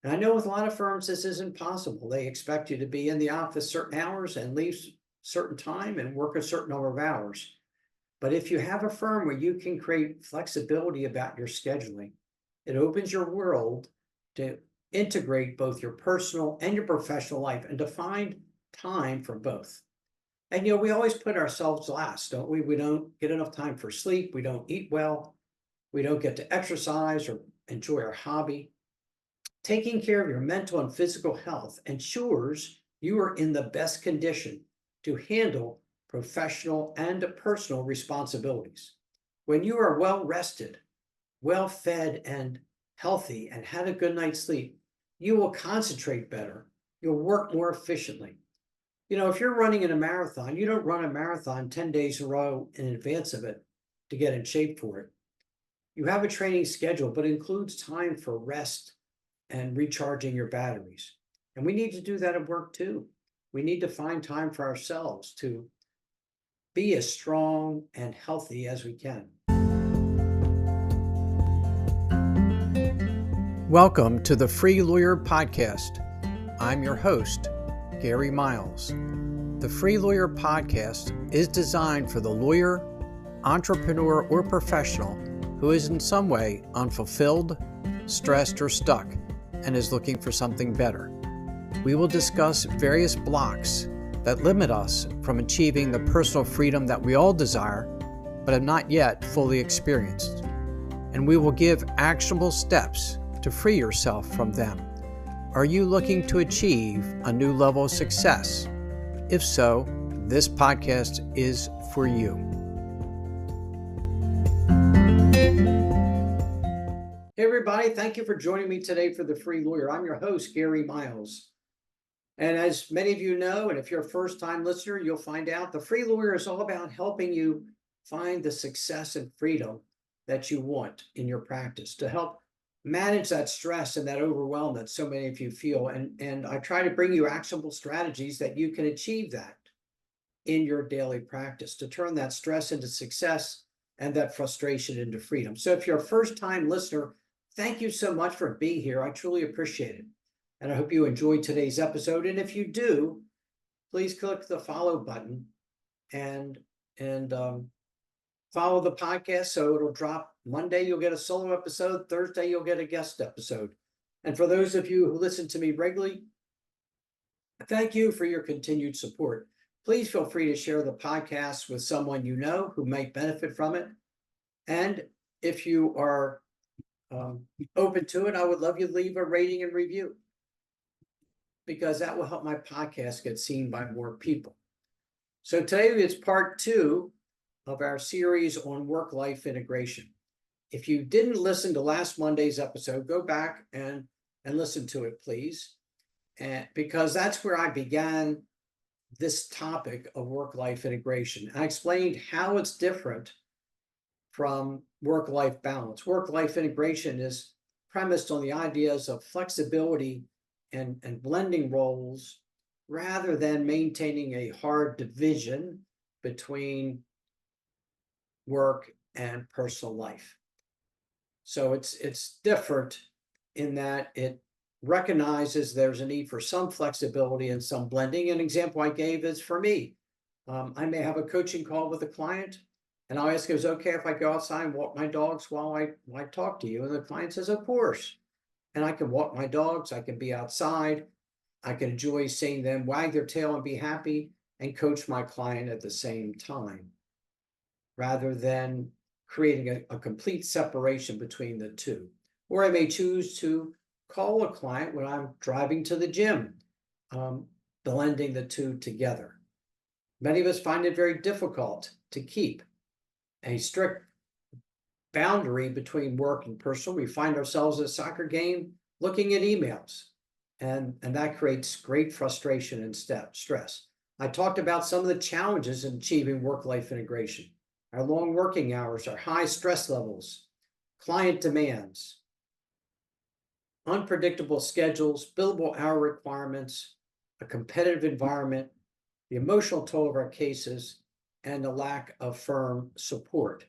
And I know with a lot of firms, this isn't possible. They expect you to be in the office certain hours and leave certain time and work a certain number of hours. But if you have a firm where you can create flexibility about your scheduling, it opens your world to integrate both your personal and your professional life and to find time for both. And we always put ourselves last, don't we? We don't get enough time for sleep. We don't eat well. We don't get to exercise or enjoy our hobby. Taking care of your mental and physical health ensures you are in the best condition to handle professional and personal responsibilities. When you are well rested, well fed, and healthy, and had a good night's sleep, you will concentrate better. You'll work more efficiently. If you're running in a marathon, you don't run a marathon 10 days in a row in advance of it to get in shape for it. You have a training schedule, but it includes time for rest and recharging your batteries. And we need to do that at work too. We need to find time for ourselves to be as strong and healthy as we can. Welcome to the Free Lawyer Podcast. I'm your host, Gary Miles. The Free Lawyer Podcast is designed for the lawyer, entrepreneur, or professional who is in some way unfulfilled, stressed, or stuck, and is looking for something better. We will discuss various blocks that limit us from achieving the personal freedom that we all desire, but have not yet fully experienced. And we will give actionable steps to free yourself from them. Are you looking to achieve a new level of success? If so, this podcast is for you. Hey everybody, thank you for joining me today for The Free Lawyer. I'm your host, Gary Miles. And as many of you know, and if you're a first-time listener, you'll find out The Free Lawyer is all about helping you find the success and freedom that you want in your practice to help manage that stress and that overwhelm that so many of you feel. And I try to bring you actionable strategies that you can achieve that in your daily practice to turn that stress into success and that frustration into freedom. So if you're a first-time listener, thank you so much for being here. I truly appreciate it. And I hope you enjoyed today's episode. And if you do, please click the follow button and follow the podcast so it'll drop Monday. You'll get a solo episode. Thursday, you'll get a guest episode. And for those of you who listen to me regularly, thank you for your continued support. Please feel free to share the podcast with someone you know who might benefit from it. And if you are open to it, I would love you to leave a rating and review, because that will help my podcast get seen by more people. So today is part 2 of our series on work-life integration. If you didn't listen to last Monday's episode, go back and listen to it, please. And because that's where I began this topic of work-life integration. I explained how it's different from work-life balance. Work-life integration is premised on the ideas of flexibility and blending roles rather than maintaining a hard division between work and personal life. So it's different in that it recognizes there's a need for some flexibility and some blending. An example I gave is for me. I may have a coaching call with a client, and I'll ask, is it okay if I go outside and walk my dogs while I talk to you? And the client says, of course. And I can walk my dogs, I can be outside, I can enjoy seeing them wag their tail and be happy, and coach my client at the same time, rather than creating a complete separation between the two. Or I may choose to call a client when I'm driving to the gym, blending the two together. Many of us find it very difficult to keep a strict boundary between work and personal. We find ourselves at a soccer game looking at emails, and that creates great frustration and stress. I talked about some of the challenges in achieving work-life integration: our long working hours, our high stress levels, client demands, unpredictable schedules, billable hour requirements, a competitive environment, the emotional toll of our cases, and the lack of firm support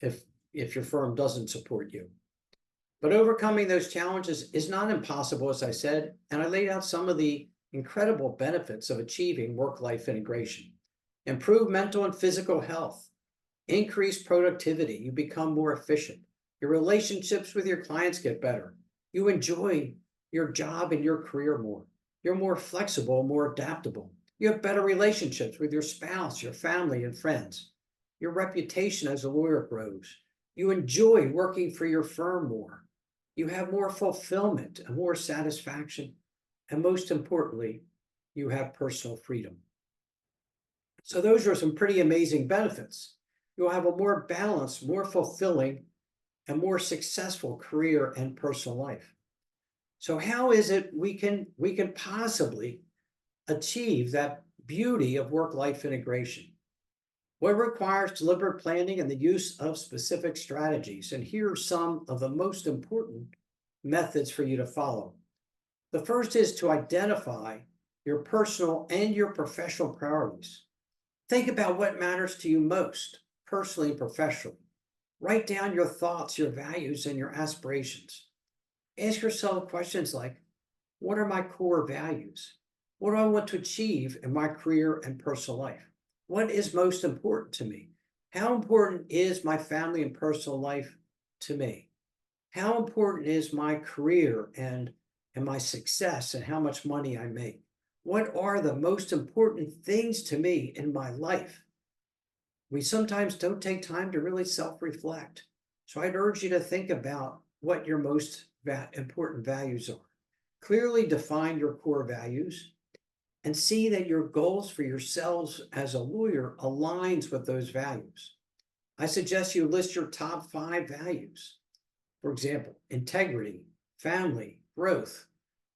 if your firm doesn't support you. But overcoming those challenges is not impossible, as I said, and I laid out some of the incredible benefits of achieving work-life integration. Improve mental and physical health, increase productivity, you become more efficient. Your relationships with your clients get better. You enjoy your job and your career more. You're more flexible, more adaptable. You have better relationships with your spouse, your family, and friends. Your reputation as a lawyer grows. You enjoy working for your firm more. You have more fulfillment and more satisfaction. And most importantly, you have personal freedom. So those are some pretty amazing benefits. You'll have a more balanced, more fulfilling, and more successful career and personal life. So how is it we can possibly achieve that beauty of work-life integration? Well, it requires deliberate planning and the use of specific strategies. And here are some of the most important methods for you to follow. The first is to identify your personal and your professional priorities. Think about what matters to you most, personally and professionally. Write down your thoughts, your values, and your aspirations. Ask yourself questions like, what are my core values? What do I want to achieve in my career and personal life? What is most important to me? How important is my family and personal life to me? How important is my career and my success and how much money I make? What are the most important things to me in my life? We sometimes don't take time to really self-reflect. So I'd urge you to think about what your most important values are. Clearly define your core values and see that your goals for yourselves as a lawyer aligns with those values. I suggest you list your top 5 values. For example, integrity, family, growth,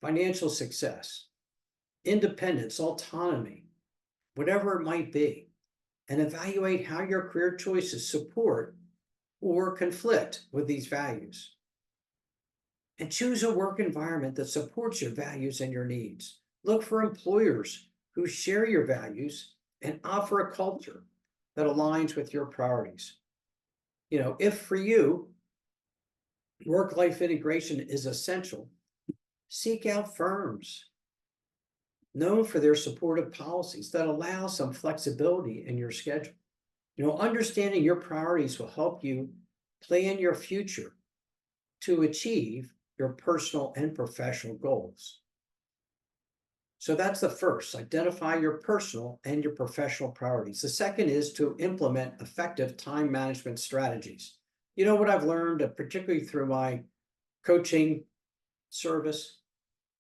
financial success, independence, autonomy, whatever it might be, and evaluate how your career choices support or conflict with these values. And choose a work environment that supports your values and your needs. Look for employers who share your values and offer a culture that aligns with your priorities. If for you, work-life integration is essential, seek out firms known for their supportive policies that allow some flexibility in your schedule. Understanding your priorities will help you plan your future to achieve your personal and professional goals. So that's the first, identify your personal and your professional priorities. The second is to implement effective time management strategies. What I've learned, particularly through my coaching service,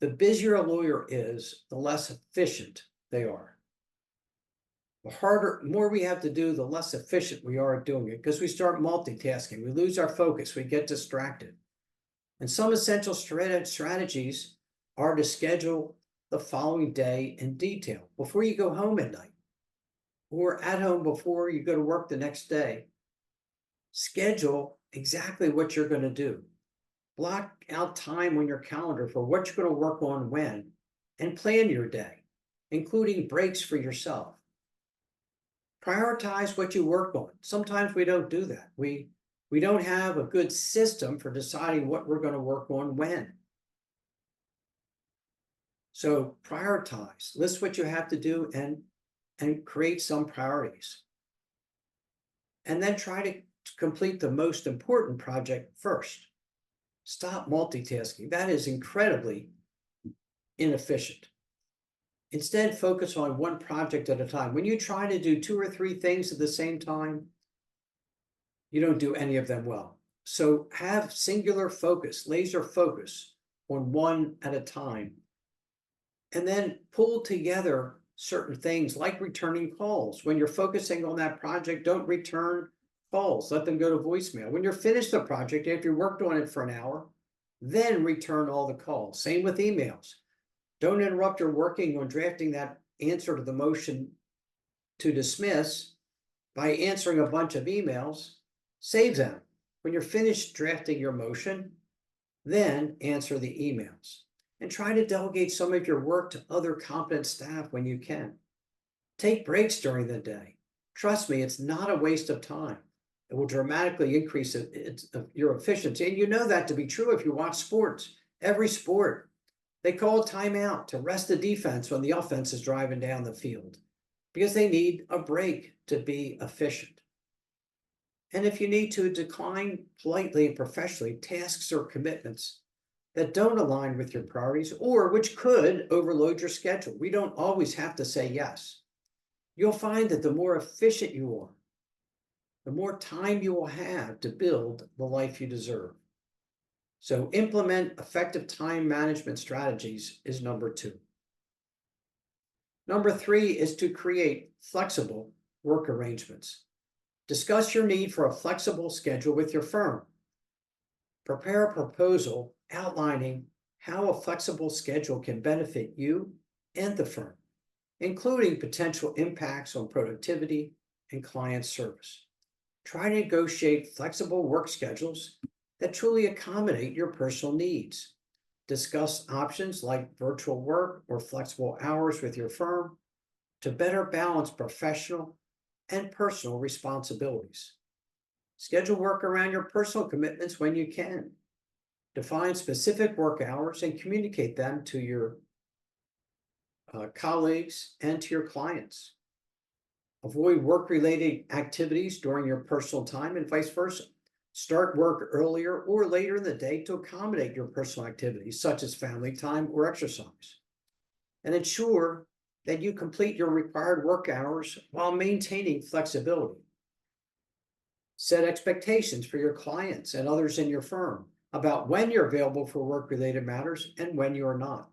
the busier a lawyer is, the less efficient they are. The more we have to do, the less efficient we are at doing it because we start multitasking. We lose our focus. We get distracted. And some essential strategies are to schedule the following day in detail before you go home at night or at home before you go to work the next day. Schedule exactly what you're going to do. Block out time on your calendar for what you're going to work on when, and plan your day, including breaks for yourself. Prioritize what you work on. Sometimes we don't do that. We don't have a good system for deciding what we're going to work on when. So prioritize, list what you have to do and create some priorities. And then try to complete the most important project first. Stop multitasking. That is incredibly inefficient. Instead, focus on one project at a time. When you try to do 2 or 3 things at the same time, you don't do any of them well. So have singular focus, laser focus on one at a time. And then pull together certain things like returning calls. When you're focusing on that project, don't return calls. Let them go to voicemail. When you're finished the project, after you worked on it for an hour, then return all the calls. Same with emails. Don't interrupt your working on drafting that answer to the motion to dismiss by answering a bunch of emails. Save them. When you're finished drafting your motion, then answer the emails. And try to delegate some of your work to other competent staff when you can. Take breaks during the day. Trust me, it's not a waste of time. It will dramatically increase your efficiency. And you know that to be true if you watch sports. Every sport, they call a timeout to rest the defense when the offense is driving down the field because they need a break to be efficient. And if you need to decline politely and professionally tasks or commitments that don't align with your priorities or which could overload your schedule, we don't always have to say yes. You'll find that the more efficient you are, the more time you will have to build the life you deserve. So implement effective time management strategies is number 2. Number 3 is to create flexible work arrangements. Discuss your need for a flexible schedule with your firm. Prepare a proposal outlining how a flexible schedule can benefit you and the firm, including potential impacts on productivity and client service. Try to negotiate flexible work schedules that truly accommodate your personal needs. Discuss options like virtual work or flexible hours with your firm to better balance professional and personal responsibilities. Schedule work around your personal commitments when you can. Define specific work hours and communicate them to your colleagues and to your clients. Avoid work-related activities during your personal time and vice versa. Start work earlier or later in the day to accommodate your personal activities, such as family time or exercise. And ensure that you complete your required work hours while maintaining flexibility. Set expectations for your clients and others in your firm about when you're available for work-related matters and when you are not.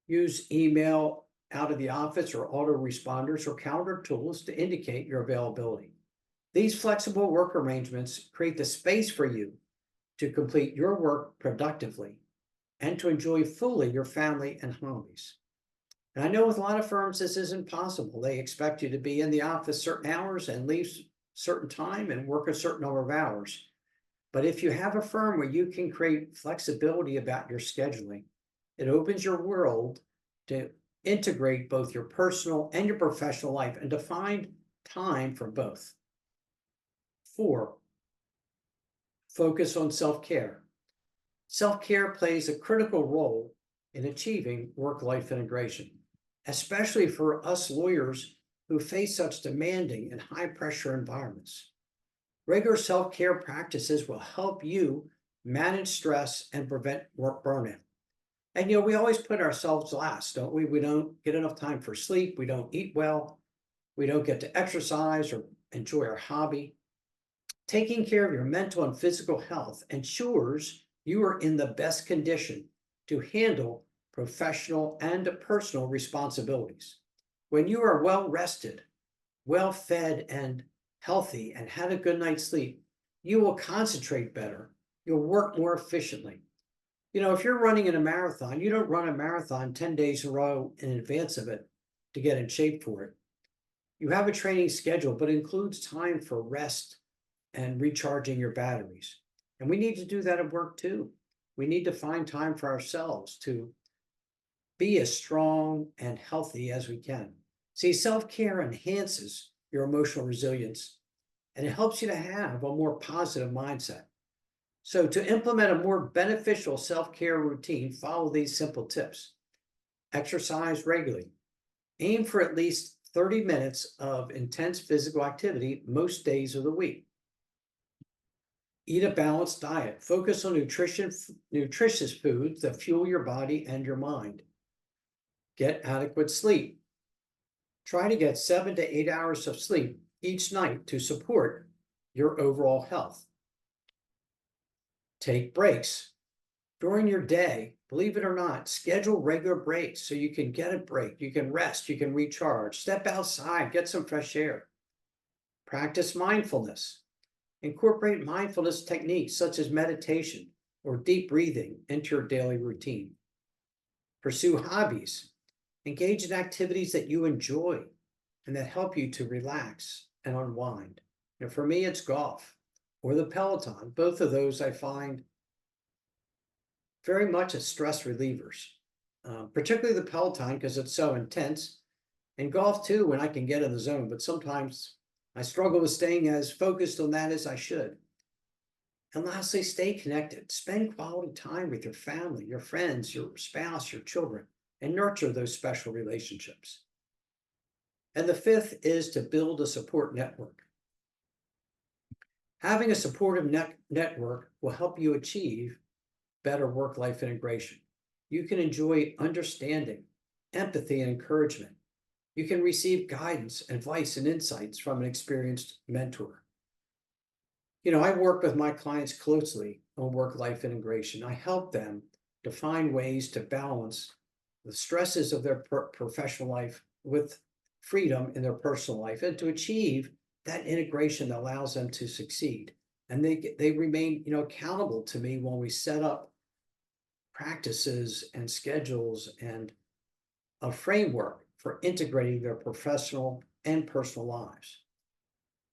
Use email out of the office or autoresponders or calendar tools to indicate your availability. These flexible work arrangements create the space for you to complete your work productively and to enjoy fully your family and hobbies. And I know with a lot of firms, this isn't possible. They expect you to be in the office certain hours and leave certain time and work a certain number of hours. But if you have a firm where you can create flexibility about your scheduling, it opens your world to integrate both your personal and your professional life and to find time for both. 4, focus on self-care. Self-care plays a critical role in achieving work-life integration, especially for us lawyers who face such demanding and high-pressure environments. Regular self-care practices will help you manage stress and prevent work burnout. And we always put ourselves last, don't we? We don't get enough time for sleep. We don't eat well. We don't get to exercise or enjoy our hobby. Taking care of your mental and physical health ensures you are in the best condition to handle professional and personal responsibilities. When you are well rested, well fed, and healthy, and had a good night's sleep, you will concentrate better. You'll work more efficiently. If you're running in a marathon, you don't run a marathon 10 days in a row in advance of it to get in shape for it. You have a training schedule, but it includes time for rest and recharging your batteries. And we need to do that at work too. We need to find time for ourselves to be as strong and healthy as we can. See, self-care enhances your emotional resilience, and it helps you to have a more positive mindset. So to implement a more beneficial self-care routine, follow these simple tips. Exercise regularly. Aim for at least 30 minutes of intense physical activity most days of the week. Eat a balanced diet. Focus on nutritious foods that fuel your body and your mind. Get adequate sleep. Try to get 7 to 8 hours of sleep each night to support your overall health. Take breaks. During your day, believe it or not, schedule regular breaks so you can get a break, you can rest, you can recharge, step outside, get some fresh air. Practice mindfulness. Incorporate mindfulness techniques such as meditation or deep breathing into your daily routine. Pursue hobbies. Engage in activities that you enjoy and that help you to relax and unwind. For me, it's golf or the Peloton. Both of those I find very much as stress relievers, particularly the Peloton because it's so intense, and golf too when I can get in the zone, but sometimes I struggle with staying as focused on that as I should. And lastly, stay connected. Spend quality time with your family, your friends, your spouse, your children, and nurture those special relationships. And the fifth is to build a support network. Having a supportive network will help you achieve better work-life integration. You can enjoy understanding, empathy, and encouragement. You can receive guidance, advice, and insights from an experienced mentor. I work with my clients closely on work-life integration. I help them to find ways to balance the stresses of their professional life with freedom in their personal life and to achieve that integration that allows them to succeed. And they remain, accountable to me when we set up practices and schedules and a framework for integrating their professional and personal lives.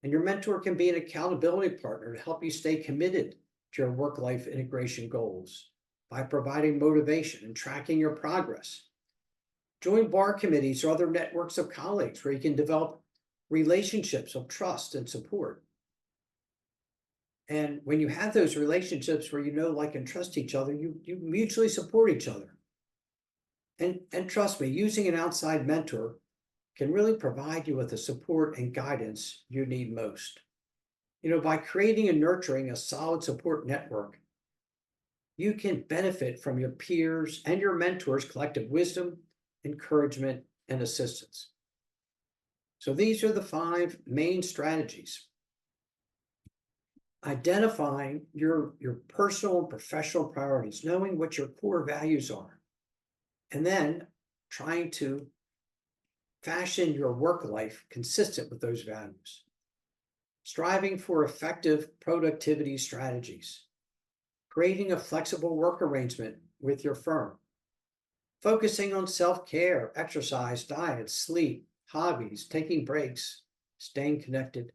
And your mentor can be an accountability partner to help you stay committed to your work-life integration goals by providing motivation and tracking your progress. Join bar committees or other networks of colleagues where you can develop relationships of trust and support. And when you have those relationships where you know, like, and trust each other, you mutually support each other. And trust me, using an outside mentor can really provide you with the support and guidance you need most. By creating and nurturing a solid support network, you can benefit from your peers and your mentors' collective wisdom, encouragement, and assistance. So these are the 5 main strategies. Identifying your personal and professional priorities, knowing what your core values are, and then trying to fashion your work life consistent with those values. Striving for effective productivity strategies. Creating a flexible work arrangement with your firm. Focusing on self-care, exercise, diet, sleep, hobbies, taking breaks, staying connected,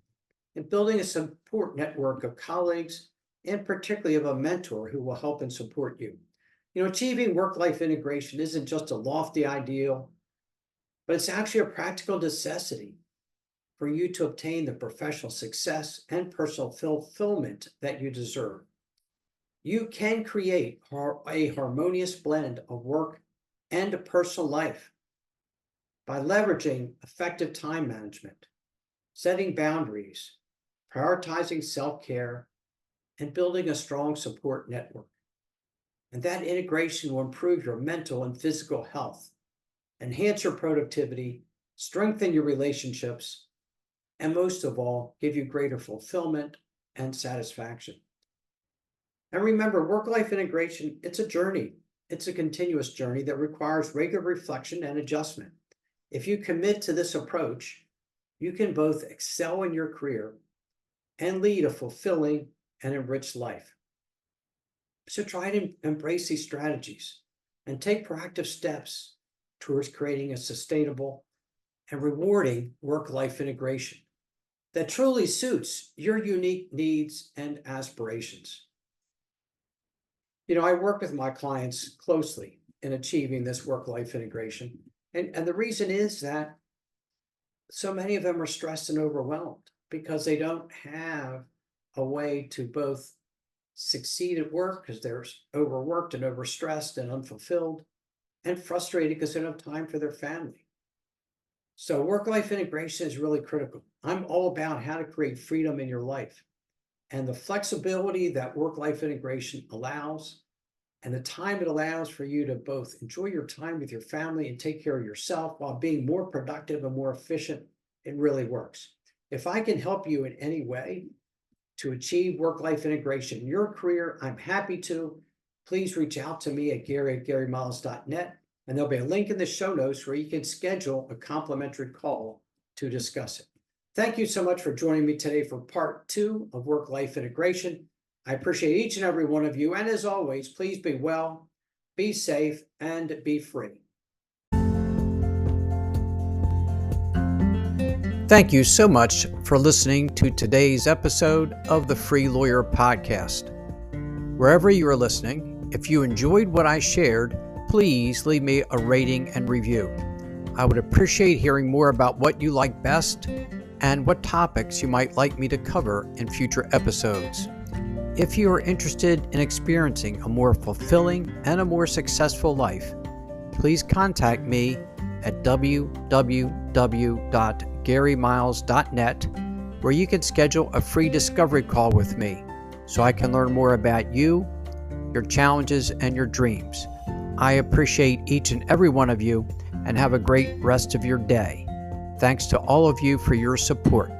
and building a support network of colleagues, and particularly of a mentor who will help and support you. Achieving work-life integration isn't just a lofty ideal, but it's actually a practical necessity for you to obtain the professional success and personal fulfillment that you deserve. You can create a harmonious blend of work and personal life by leveraging effective time management, setting boundaries, prioritizing self-care, and building a strong support network. And that integration will improve your mental and physical health, enhance your productivity, strengthen your relationships, and most of all, give you greater fulfillment and satisfaction. And remember, work-life integration, it's a journey. It's a continuous journey that requires regular reflection and adjustment. If you commit to this approach, you can both excel in your career and lead a fulfilling and enriched life. So try to embrace these strategies and take proactive steps towards creating a sustainable and rewarding work-life integration that truly suits your unique needs and aspirations. I work with my clients closely in achieving this work-life integration. And the reason is that so many of them are stressed and overwhelmed because they don't have a way to both succeed at work because they're overworked and overstressed and unfulfilled, and frustrated because they don't have time for their family. So work-life integration is really critical. I'm all about how to create freedom in your life and the flexibility that work-life integration allows and the time it allows for you to both enjoy your time with your family and take care of yourself while being more productive and more efficient. It really works. If I can help you in any way to achieve work-life integration in your career, I'm happy to. Please reach out to me at gary@garymiles.net, and there'll be a link in the show notes where you can schedule a complimentary call to discuss it. Thank you so much for joining me today for part 2 of work-life integration. I appreciate each and every one of you. And as always, please be well, be safe, and be free. Thank you so much for listening to today's episode of the Free Lawyer Podcast. Wherever you are listening, if you enjoyed what I shared, please leave me a rating and review. I would appreciate hearing more about what you like best and what topics you might like me to cover in future episodes. If you are interested in experiencing a more fulfilling and a more successful life, please contact me at www.garymiles.net, where you can schedule a free discovery call with me so I can learn more about you, your challenges, and your dreams. I appreciate each and every one of you, and have a great rest of your day. Thanks to all of you for your support.